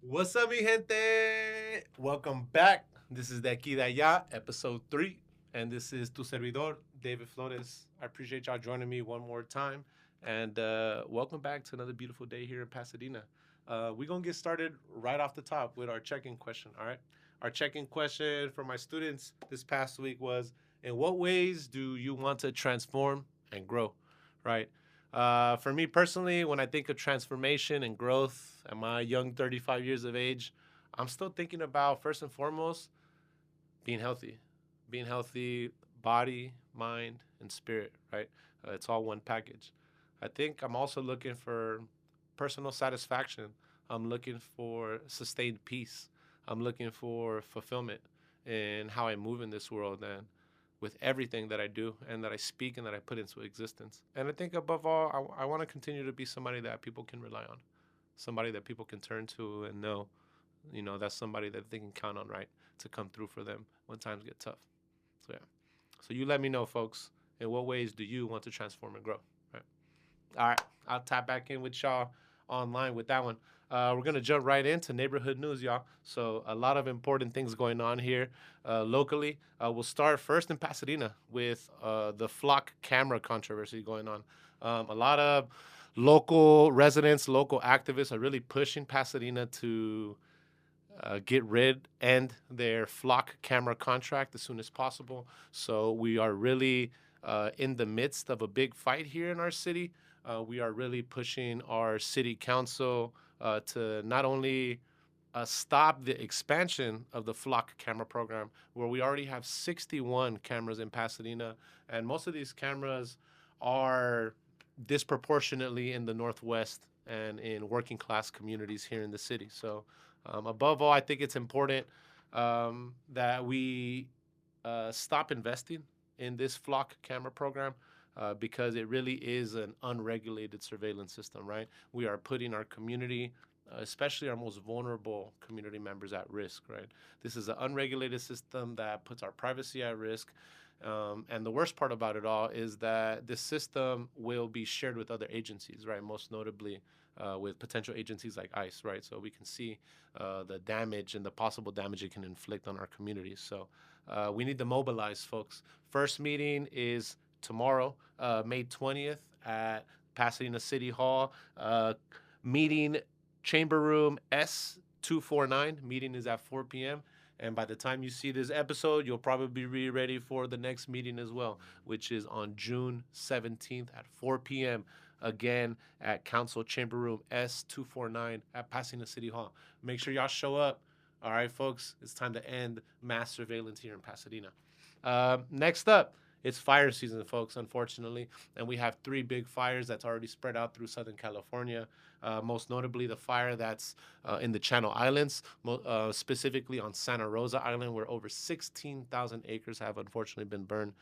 What's up, mi gente? Welcome back. This is the Aquí, Allá, episode 3. And this is tu servidor, David Flores. I appreciate y'all joining me one more time. And welcome back to another beautiful day here in Pasadena. We're going to get started right off the top with our check-in question, all right? Our check-in question for my students this past week was, in what ways do you want to transform and grow, right? For me personally, when I think of transformation and growth at my young 35 years of age, I'm still thinking about first and foremost being healthy, body, mind, and spirit, right? It's all one package. I think I'm also looking for personal satisfaction. I'm looking for sustained peace. I'm looking for fulfillment in how I move in this world and with everything that I do and that I speak and that I put into existence. And I think above all, I want to continue to be somebody that people can rely on, somebody that people can turn to and know, that's somebody that they can count on, right, to come through for them when times get tough. So, yeah. So you let me know, folks, in what ways do you want to transform and grow, right? All right, I'll tap back in with y'all online with that one. We're gonna jump right into neighborhood news, y'all. So a lot of important things going on here locally. We'll start first in Pasadena with the flock camera controversy going on. A lot of local residents, local activists are really pushing Pasadena to get rid and their flock camera contract as soon as possible. So we are really in the midst of a big fight here in our city. We are really pushing our city council to not only stop the expansion of the flock camera program, where we already have 61 cameras in Pasadena, and most of these cameras are disproportionately in the Northwest and in working class communities here in the city. So, above all, I think it's important that we stop investing in this flock camera program because it really is an unregulated surveillance system, right? We are putting our community, especially our most vulnerable community members, at risk, right? This is an unregulated system that puts our privacy at risk. And the worst part about it all is that this system will be shared with other agencies, right? Most notably with potential agencies like ICE, right? So we can see the damage and the possible damage it can inflict on our communities. So we need to mobilize, folks. First meeting is tomorrow, May 20th at Pasadena City Hall. Meeting chamber room S249. Meeting is at 4 p.m. And by the time you see this episode, you'll probably be ready for the next meeting as well, which is on June 17th at 4 p.m. Again at Council Chamber Room S249 at Pasadena City Hall. Make sure y'all show up. All right, folks, it's time to end mass surveillance here in Pasadena. Next up, it's fire season, folks, unfortunately. And we have 3 big fires that's already spread out through Southern California. Most notably, the fire that's in the Channel Islands, specifically on Santa Rosa Island, where over 16,000 acres have unfortunately been burned.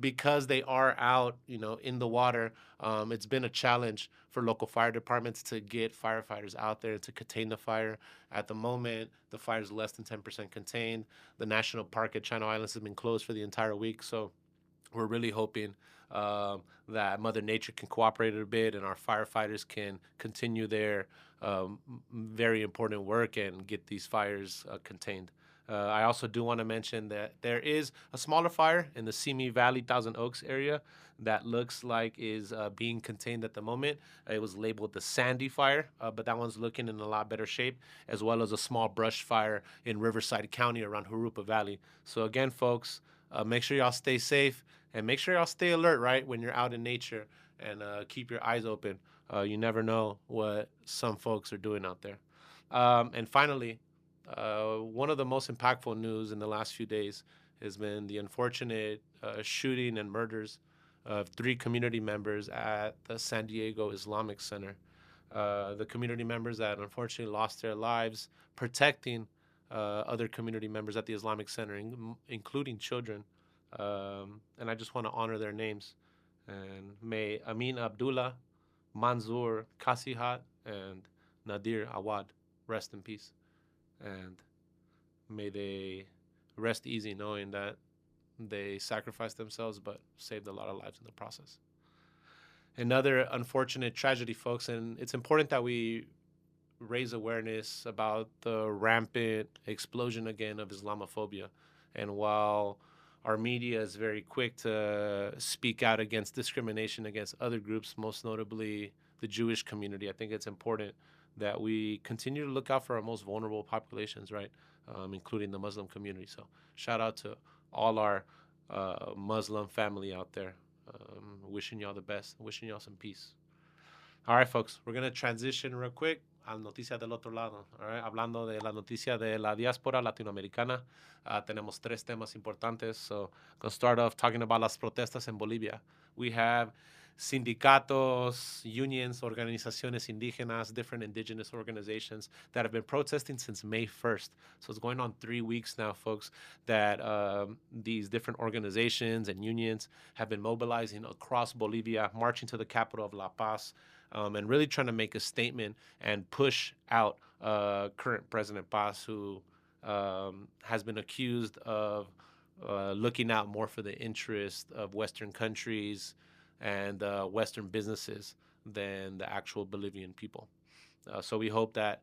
Because they are out, in the water, it's been a challenge for local fire departments to get firefighters out there to contain the fire. At the moment, the fire is less than 10% contained. The national park at Channel Islands has been closed for the entire week, so we're really hoping that Mother Nature can cooperate a bit and our firefighters can continue their very important work and get these fires contained. I also do want to mention that there is a smaller fire in the Simi Valley, Thousand Oaks area that looks like is being contained at the moment. It was labeled the Sandy Fire, but that one's looking in a lot better shape, as well as a small brush fire in Riverside County around Jurupa Valley. So again, folks, make sure y'all stay safe and make sure y'all stay alert, right, when you're out in nature and keep your eyes open. You never know what some folks are doing out there. And finally, one of the most impactful news in the last few days has been the unfortunate shooting and murders of 3 community members at the San Diego Islamic Center. The community members that unfortunately lost their lives protecting other community members at the Islamic Center, including children. And I just want to honor their names. And may Amin Abdullah, Manzoor Kasihat, and Nadir Awad rest in peace. And may they rest easy knowing that they sacrificed themselves but saved a lot of lives in the process. Another unfortunate tragedy, folks, and it's important that we raise awareness about the rampant explosion again of Islamophobia. And while our media is very quick to speak out against discrimination against other groups, most notably the Jewish community, I think it's important that we continue to look out for our most vulnerable populations, right? Including the Muslim community. So shout out to all our Muslim family out there. Wishing y'all the best, wishing y'all some peace. All right, folks, we're going to transition real quick a la noticia del otro lado. All right, hablando de la noticia de la diáspora latinoamericana, tenemos tres temas importantes. So, going to start off talking about las protestas en Bolivia. We have sindicatos, unions, organizaciones indígenas, different indigenous organizations that have been protesting since May 1st. So it's going on 3 weeks now, folks, that these different organizations and unions have been mobilizing across Bolivia, marching to the capital of La Paz, and really trying to make a statement and push out current President Paz, who has been accused of looking out more for the interest of Western countries and Western businesses than the actual Bolivian people. So we hope that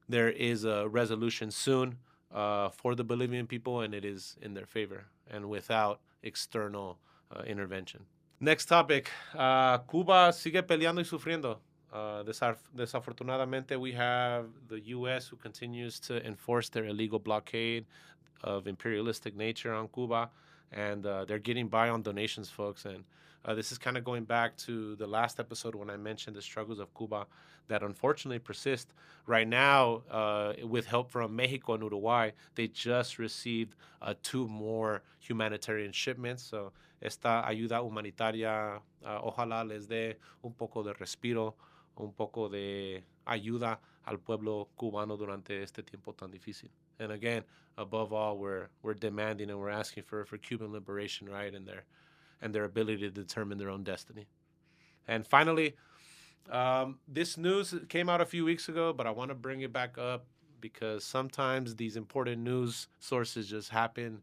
there is a resolution soon for the Bolivian people, and it is in their favor and without external intervention. Next topic, Cuba sigue peleando y sufriendo. Desafortunadamente, we have the U.S. who continues to enforce their illegal blockade of imperialistic nature on Cuba, and they're getting by on donations, folks. And this is kind of going back to the last episode when I mentioned the struggles of Cuba that unfortunately persist. Right now, with help from Mexico and Uruguay, they just received 2 more humanitarian shipments. So esta ayuda humanitaria, ojalá les dé un poco de respiro, un poco de ayuda al pueblo cubano durante este tiempo tan difícil. And again, above all, we're demanding and we're asking for Cuban liberation, right, and their ability to determine their own destiny. And finally, this news came out a few weeks ago, but I want to bring it back up because sometimes these important news sources just happen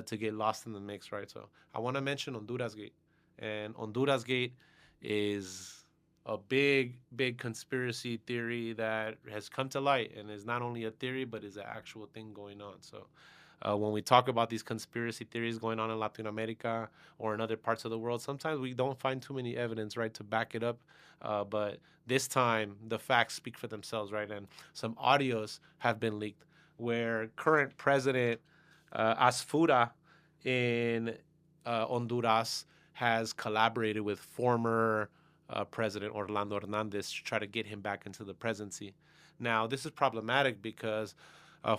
to get lost in the mix, right? So I want to mention Honduras Gate. And Honduras Gate is a big conspiracy theory that has come to light and is not only a theory, but is an actual thing going on. So when we talk about these conspiracy theories going on in Latin America or in other parts of the world, sometimes we don't find too many evidence, right, to back it up. But this time, the facts speak for themselves, right? And some audios have been leaked where current President Asfura in Honduras has collaborated with former President Orlando Hernandez to try to get him back into the presidency. Now, this is problematic because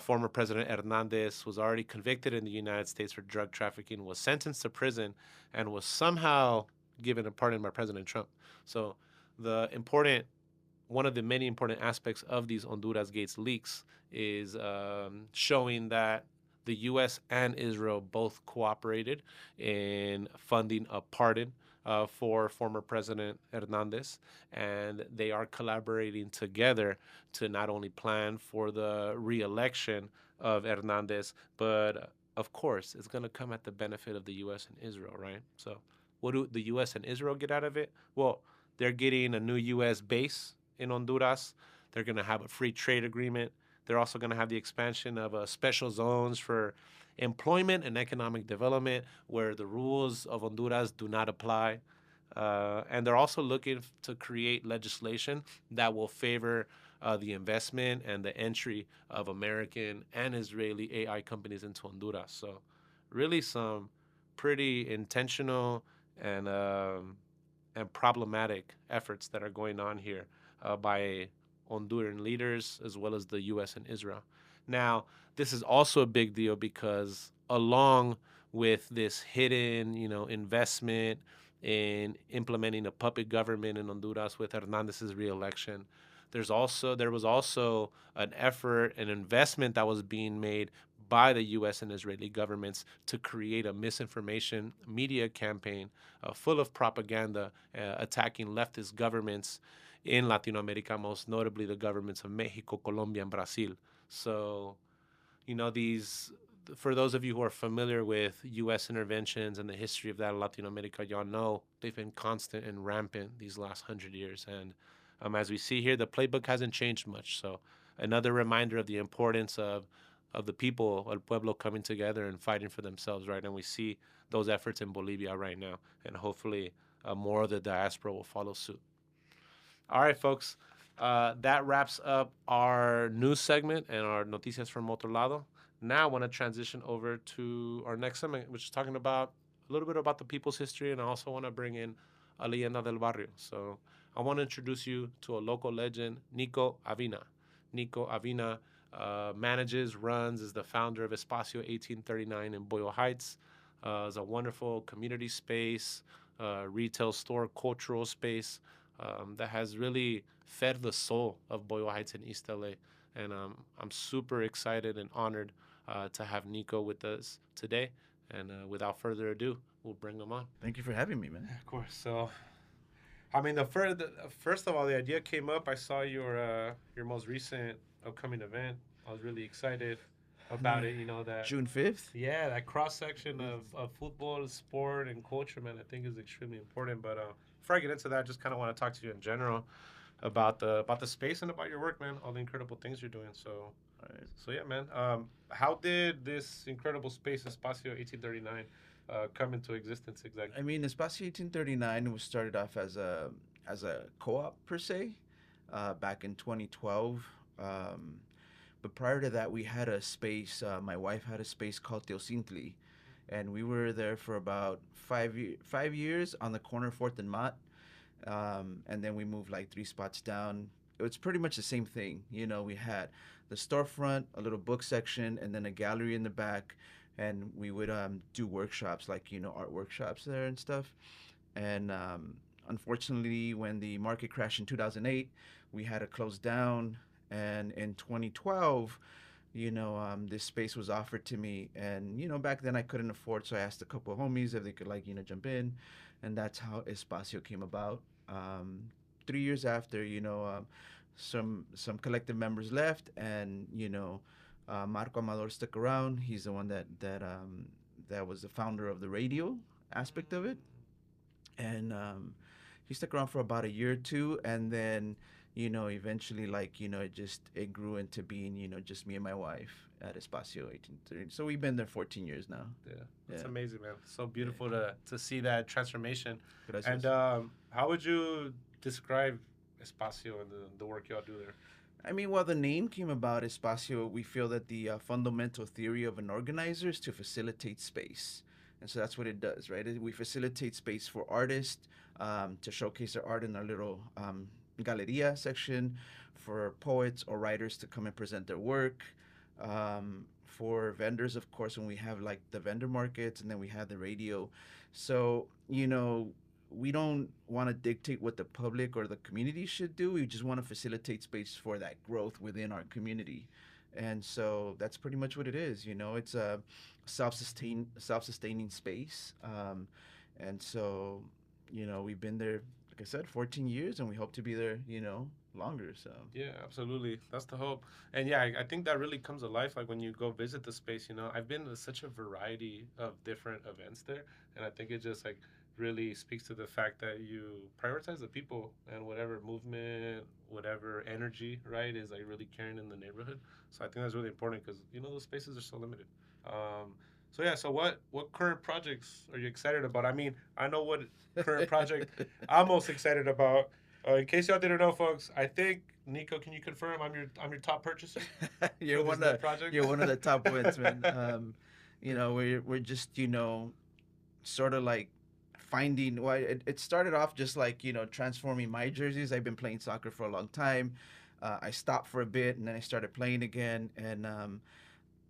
former President Hernandez was already convicted in the United States for drug trafficking, was sentenced to prison, and was somehow given a pardon by President Trump. So one of the many important aspects of these Honduras Gates leaks is showing that the U.S. and Israel both cooperated in funding a pardon for former President Hernandez, and they are collaborating together to not only plan for the re-election of Hernandez, but of course, it's going to come at the benefit of the U.S. and Israel, right? So what do the U.S. and Israel get out of it? Well, they're getting a new U.S. base in Honduras. They're going to have a free trade agreement. They're also going to have the expansion of special zones for employment and economic development where the rules of Honduras do not apply. And they're also looking to create legislation that will favor the investment and the entry of American and Israeli AI companies into Honduras. So really some pretty intentional and problematic efforts that are going on here by Honduran leaders as well as the U.S. and Israel. Now, this is also a big deal because along with this hidden, investment in implementing a puppet government in Honduras with Hernandez's re-election, there was also an effort, an investment that was being made by the U.S. and Israeli governments to create a misinformation media campaign full of propaganda attacking leftist governments in Latin America, most notably the governments of Mexico, Colombia, and Brazil. So, for those of you who are familiar with U.S. interventions and the history of that in Latin America, y'all know they've been constant and rampant these last 100 years. And As we see here, the playbook hasn't changed much. So another reminder of the importance of the people, El Pueblo, coming together and fighting for themselves, right? And we see those efforts in Bolivia right now. And hopefully more of the diaspora will follow suit. All right, folks. That wraps up our news segment and our noticias from otro lado. Now I want to transition over to our next segment, which is talking about a little bit about the people's history, and I also want to bring in a leyenda del barrio. So I want to introduce you to a local legend, Nico Avina. Nico Avina runs, is the founder of Espacio 1839 in Boyle Heights. It's a wonderful community space, retail store, cultural space that has really fed the soul of Boyle Heights in East LA. And I'm super excited and honored to have Nico with us today. And without further ado, we'll bring him on. Thank you for having me, man. Of course. So, I mean, first of all, the idea came up. I saw your most recent upcoming event. I was really excited about it. You know that June 5th. Yeah, that cross section of football, sport, and culture, man, I think is extremely important. But before I get into that, I just kind of want to talk to you in general about the space and about your work, man. All the incredible things you're doing. So, Right. so yeah, man. How did this incredible space, Espacio 1839, come into existence exactly? I mean, Espacio 1839 was started off as a co-op per se, back in 2012. But prior to that, we had a space. My wife had a space called Teocintli, and we were there for about 5 years on the corner of 4th and Mott. And then we moved like 3 spots down. It was pretty much the same thing. You know, we had the storefront, a little book section, and then a gallery in the back. And we would do workshops, like, you know, art workshops there and stuff. And unfortunately, when the market crashed in 2008, we had to close down. And in 2012, you know, this space was offered to me. And, you know, back then I couldn't afford, so I asked a couple of homies if they could, like, you know, jump in. And that's how Espacio came about. 3 years after, you know, some collective members left, and, you know, Marco Amador stuck around. He's the one that was the founder of the radio aspect of it. And he stuck around for about a year or two, and then, you know, eventually, like, you know, it grew into being, you know, just me and my wife at Espacio 1830. So we've been there 14 years now. Yeah, that's amazing, man. So beautiful to see that transformation. Gracias. And how would you describe Espacio and the work y'all do there? I mean, while the name came about, Espacio, we feel that the fundamental theory of an organizer is to facilitate space. And so that's what it does, right? We facilitate space for artists to showcase their art in our little Galeria section, for poets or writers to come and present their work, for vendors, of course, when we have like the vendor markets, and then we have the radio. So, you know, we don't want to dictate what the public or the community should do. We just want to facilitate space for that growth within our community. And so that's pretty much what it is. You know, it's a self-sustaining space. And so, you know, we've been there, like I said, 14 years, and we hope to be there, you know, longer. So yeah, absolutely, that's the hope. And yeah, I think that really comes to life, like when you go visit the space. You know, I've been to such a variety of different events there, and I think it just like really speaks to the fact that you prioritize the people, and whatever movement, whatever energy, right, is like really carrying in the neighborhood. So I think that's really important, because, you know, those spaces are so limited. So yeah, so what current projects are you excited about? I mean, I know what current project I'm most excited about. In case y'all didn't know, folks, I think, Nico, can you confirm I'm your top purchaser? you're one of the top ones, man. You know, we're just, you know, sort of like finding. Well, it started off just like, you know, transforming my jerseys. I've been playing soccer for a long time. I stopped for a bit, and then I started playing again, and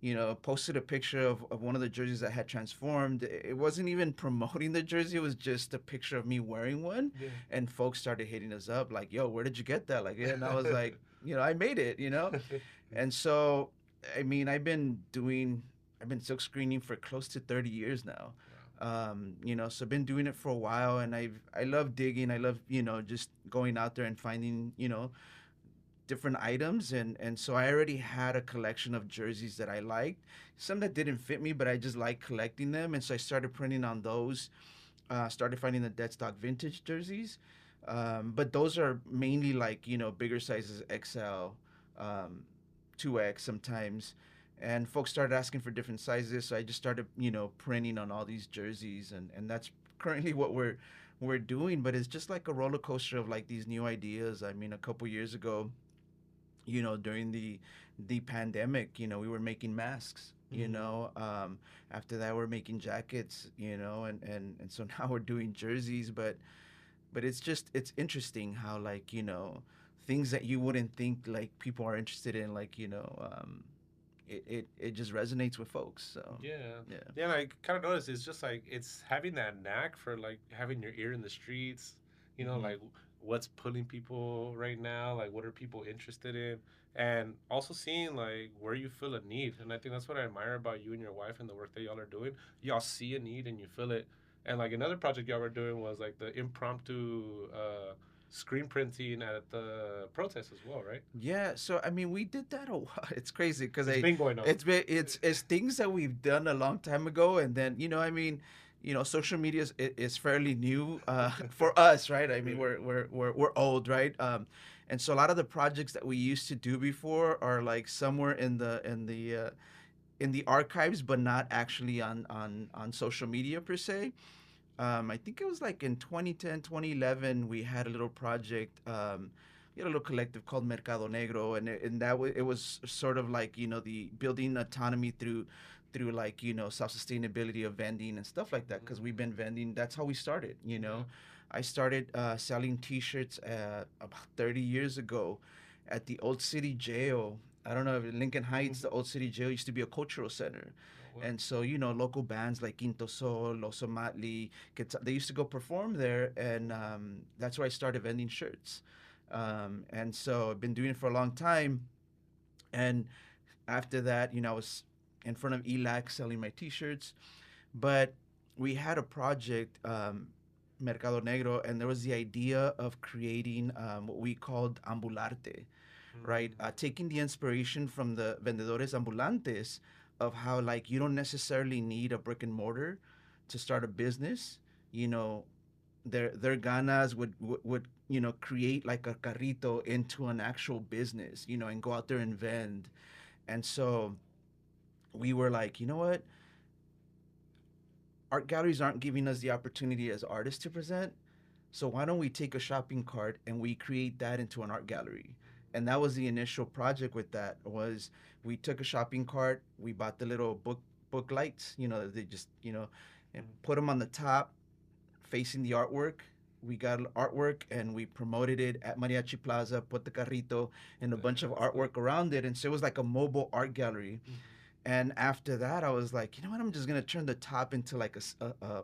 you know, posted a picture of one of the jerseys that had transformed. It wasn't even promoting the jersey. It was just a picture of me wearing one. Yeah. And folks started hitting us up like, yo, where did you get that? Like, yeah, and I was like, you know, I made it, you know? And so, I mean, I've been silk screening for close to 30 years now. Wow. You know, so I've been doing it for a while, and I love digging. I love, you know, just going out there and finding, you know, different items, and so I already had a collection of jerseys that I liked, some that didn't fit me, but I just liked collecting them, and so I started printing on those. Started finding the dead stock vintage jerseys, But those are mainly like, bigger sizes, XL, um, 2X sometimes. And folks started asking for different sizes, so I just started, printing on all these jerseys, and that's currently what we're doing. But it's just like a roller coaster of like these new ideas. I mean, a couple years ago, during the pandemic, we were making masks. After that, we're making jackets. And so now we're doing jerseys, but it's interesting how, like, things that you wouldn't think like people are interested in, like, it just resonates with folks. So Yeah. yeah. Yeah, and I kind of noticed it's just like it's having that knack for like having your ear in the streets, Hmm. like what's pulling people right now, like what are people interested in, and also seeing like where you feel a need. And I think that's what I admire about you and your wife and the work that y'all are doing. Y'all see a need and you feel it. And like another project y'all were doing was like the impromptu screen printing at the protest as well, right? Yeah, so I mean, we did that a while. It's crazy because It's been going on. it's things that we've done a long time ago, and then, I mean, social media is fairly new for us, right? I mean, Yeah. we're old, right? And so a lot of the projects that we used to do before are like somewhere in the archives, but not actually on social media per se. I think it was like in 2010, 2011, we had a little project. We had a little collective called Mercado Negro, and it was sort of like, the building autonomy through like, self-sustainability of vending and stuff like that, because we've been vending. That's how we started. Yeah. I started selling T-shirts about 30 years ago at the Old City Jail. I don't know if in Lincoln Heights, the Old City Jail used to be a cultural center. Oh, well. And so, local bands like Quinto Sol, Los Matli, they used to go perform there. And that's where I started vending shirts. And so I've been doing it for a long time. And after that, I was in front of ELAC selling my t shirts. But we had a project, Mercado Negro, and there was the idea of creating what we called ambularte, right? Mm. Taking the inspiration from the vendedores ambulantes of how, like, you don't necessarily need a brick and mortar to start a business. You know, their ganas would create like a carrito into an actual business, and go out there and vend. And so we were like, you know what? Art galleries aren't giving us the opportunity as artists to present. So why don't we take a shopping cart and we create that into an art gallery? And that was the initial project with that. Was we took a shopping cart, we bought the little book lights, they just, and put them on the top facing the artwork. We got artwork and we promoted it at Mariachi Plaza, put the carrito and a bunch of That's dope. artwork around it. And so it was like a mobile art gallery. Mhm. And after that, I was like, you know what? I'm just gonna turn the top into like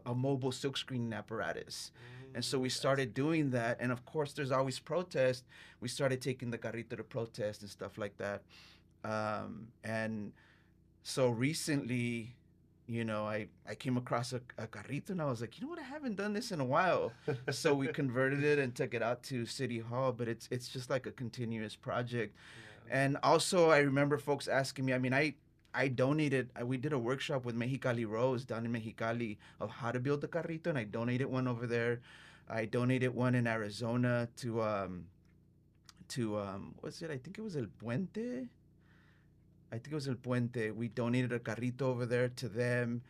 a mobile silkscreen apparatus. And so we That's started doing that. And of course, there's always protest. We started taking the carrito to protest and stuff like that. And so recently, I came across a carrito and I was like, you know what? I haven't done this in a while. So we converted it and took it out to City Hall. But it's just like a continuous project. yeah. And also, I remember folks asking me. I mean, I donated. We did a workshop with Mexicali Rose down in Mexicali of how to build the carrito, and I donated one over there. I donated one in Arizona to what's it? I think it was El Puente. I think it was El Puente. We donated a carrito over there to them.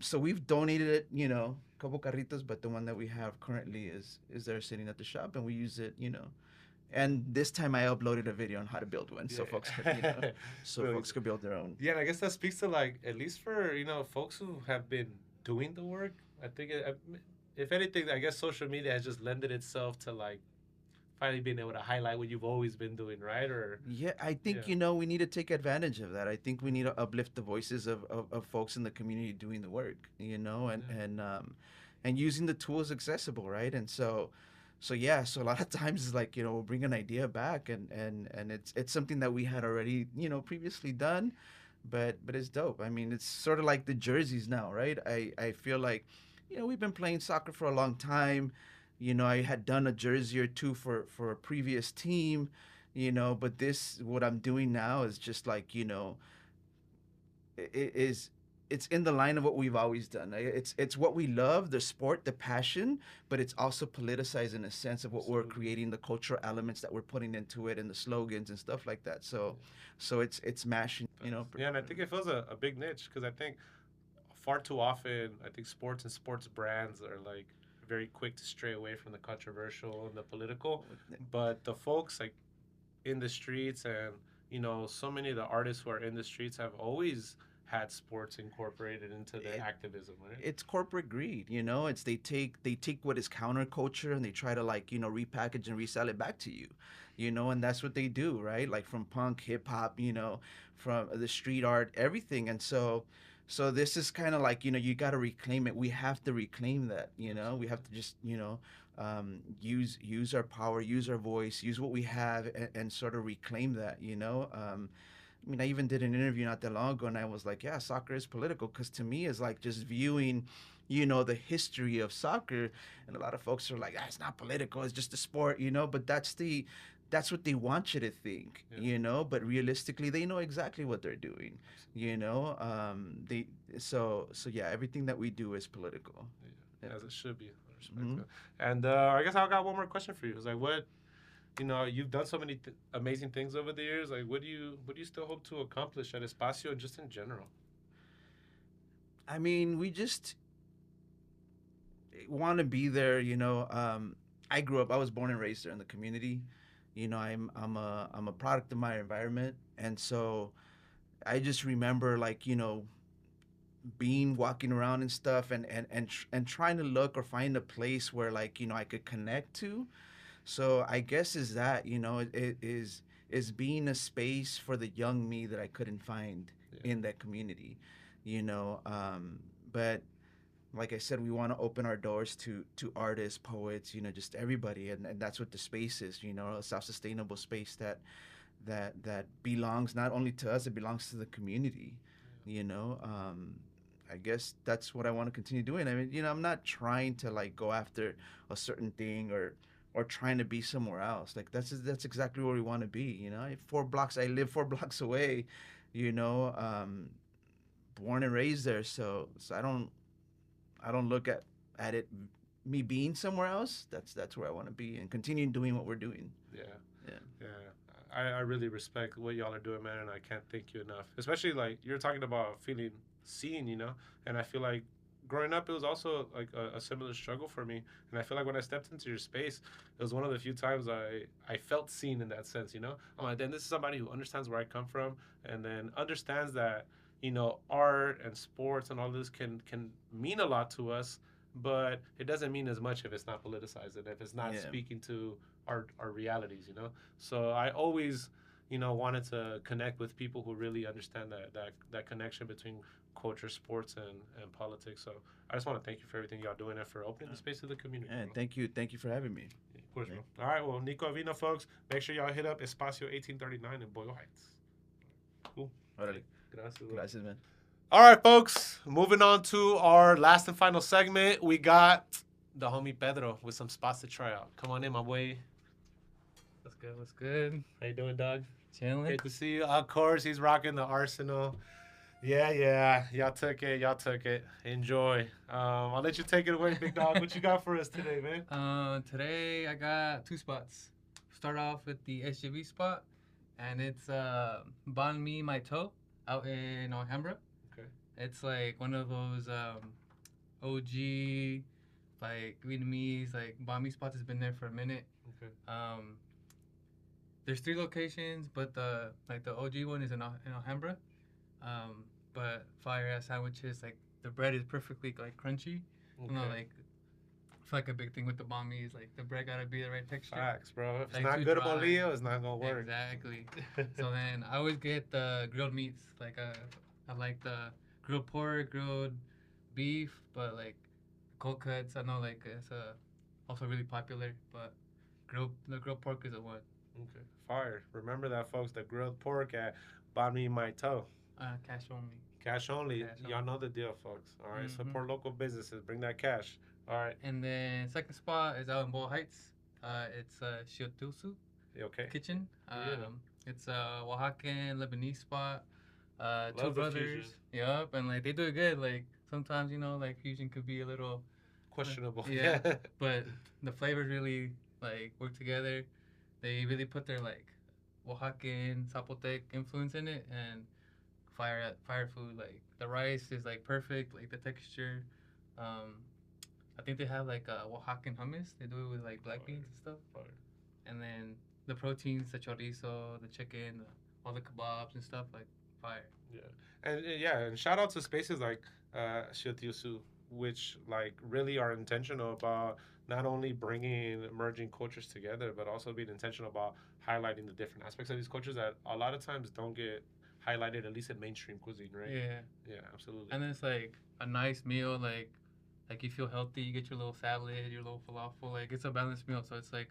So we've donated it, a couple carritos, but the one that we have currently is there sitting at the shop, and we use it. And this time I uploaded a video on how to build one, so folks could, so Really. folks could build their own. Yeah, and I guess that speaks to like at least for folks who have been doing the work. I think if anything, I guess social media has just lended itself to like finally being able to highlight what you've always been doing, right? Or Yeah, I yeah, think, we need to take advantage of that. I think we need to uplift the voices of folks in the community doing the work, and yeah, and using the tools accessible, right? And so yeah, so a lot of times it's like, we'll bring an idea back, and it's something that we had already, previously done, but it's dope. I mean, it's sort of like the jerseys now, right? I feel like, we've been playing soccer for a long time. I had done a jersey or two for a previous team, but what I'm doing now is just like, it is it's in the line of what we've always done. It's what we love, the sport, the passion, but it's also politicized in a sense of what we're Absolutely. creating, the cultural elements that we're putting into it, and the slogans and stuff like that. So it's mashing, you know. Yeah, and I think it fills a big niche because I think far too often, I think sports and sports brands are like very quick to stray away from the controversial and the political. But the folks like in the streets and, so many of the artists who are in the streets have always had sports incorporated into their It, activism, right? it's corporate greed, you know. It's they take what is counterculture and they try to, like, repackage and resell it back to you, and that's what they do, right? Like from punk, hip hop, from the street art, everything. And so this is kind of like, you got to reclaim it. We have to reclaim that, we have to just, use our power, use our voice, use what we have, and sort of reclaim that, I mean, I even did an interview not that long ago, and I was like, yeah, soccer is political, because to me, it's like just viewing, the history of soccer, and a lot of folks are like, ah, it's not political, it's just a sport, but that's what they want you to think, Yeah. but realistically, they know exactly what they're doing, they so yeah, everything that we do is political. Yeah, Yeah. as it should be. I respect Mhm. that. And I guess I got one more question for you. It's like, what you've done so many amazing things over the years. Like, what do you still hope to accomplish at Espacio and just in general? I mean, we just want to be there. I was born and raised there in the community. I'm a product of my environment, and so I just remember, like, being walking around and stuff, and trying to look or find a place where, like, I could connect to. So I guess is that, it is being a space for the young me that I couldn't find Yeah. in that community, but like I said, we want to open our doors to artists, poets, just everybody, and that's what the space is, a self-sustainable space that belongs not only to us, it belongs to the community, you know. I guess that's what I want to continue doing. I mean, I'm not trying to, like, go after a certain thing, or trying to be somewhere else. Like, that's exactly where we want to be. I live 4 blocks away, you know, um, born and raised there. So I don't look at it me being somewhere else. That's where I want to be and continue doing what we're doing. Yeah. Yeah. Yeah. I really respect what y'all are doing, man, and I can't thank you enough. Especially like you're talking about feeling seen, and I feel like growing up it was also like a similar struggle for me. And I feel like when I stepped into your space, it was one of the few times I felt seen in that sense. I'm like, then this is somebody who understands where I come from and then understands that, art and sports and all this can mean a lot to us, but it doesn't mean as much if it's not politicized and if it's not Yeah. speaking to our realities. So I always, wanted to connect with people who really understand that connection between culture, sports, and politics. So I just want to thank you for everything y'all doing and for opening the space to the community. And Bro. thank you for having me. Of course, Yeah. bro. All right, well, Nico Avina, folks, make sure y'all hit up Espacio 1839 in Boyle Heights. Cool. Órale. Gracias, bro. Gracias, man. All right, folks, moving on to our last and final segment. We got the homie Pedro with some spots to try out. Come on in, my boy. What's good? What's good? How you doing, dog? Chilling. Great to see you. Of course, he's rocking the Arsenal. Yeah. Y'all took it. Enjoy. I'll let you take it away, big dog. What you got for us today, man? Today I got 2 spots. Start off with the SUV spot, and it's Banh Mi My Toe out in Alhambra. Okay. It's like one of those OG like Vietnamese like banh mi spots. Has been there for a minute. Okay. There's 3 locations, but the OG one is in Alhambra. But fire ass sandwiches, like the bread is perfectly like crunchy. Okay. Like it's like a big thing with the banh mi is like the bread gotta be the right texture. Facts, bro. If it's Like not too good dry. bolillo, it's not gonna work. Exactly. So then I always get the grilled meats. Like I like the grilled pork, grilled beef, but like cold cuts. I know like it's also really popular, but the grilled pork is a one. Okay. Fire. Remember that, folks. The grilled pork at Banh Mi My Toe. Cash only. Cash only. Cash Y'all only. know the deal, folks. All right. Mhm. Support local businesses. Bring that cash. All right. And then second spot is out in Boyle Heights. It's Shiotusu You okay? Kitchen. Yeah. It's a Oaxacan Lebanese spot. two Love the brothers. fusion. Yup, and like they do it good. Like sometimes like fusion could be a little Questionable. yeah, but the flavors really like work together. They really put their like Oaxacan, Zapotec influence in it, and fire food. Like the rice is like perfect, like the texture. Um, I think they have like a Oaxacan hummus. They do it with like black beans and stuff. Fire. And then the proteins, the chorizo, the chicken, all the kebabs and stuff, like fire. And shout out to spaces like Shiotiusu, which like really are intentional about not only bringing emerging cultures together, but also being intentional about highlighting the different aspects of these cultures that a lot of times don't get highlighted, at least in mainstream cuisine, right? Yeah. Yeah, absolutely. And then it's like a nice meal, like you feel healthy. You get your little salad, your little falafel. Like it's a balanced meal, so it's like,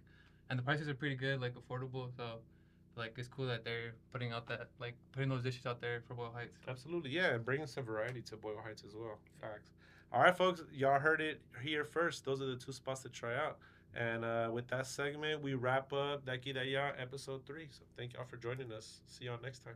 and the prices are pretty good, like affordable. So, like it's cool that they're putting those dishes out there for Boyle Heights. Absolutely, yeah, and bringing some variety to Boyle Heights as well. Facts. All right, folks, y'all heard it here first. Those are the two spots to try out. And with that segment, we wrap up Aquí, Allá, episode 3. So thank y'all for joining us. See y'all next time.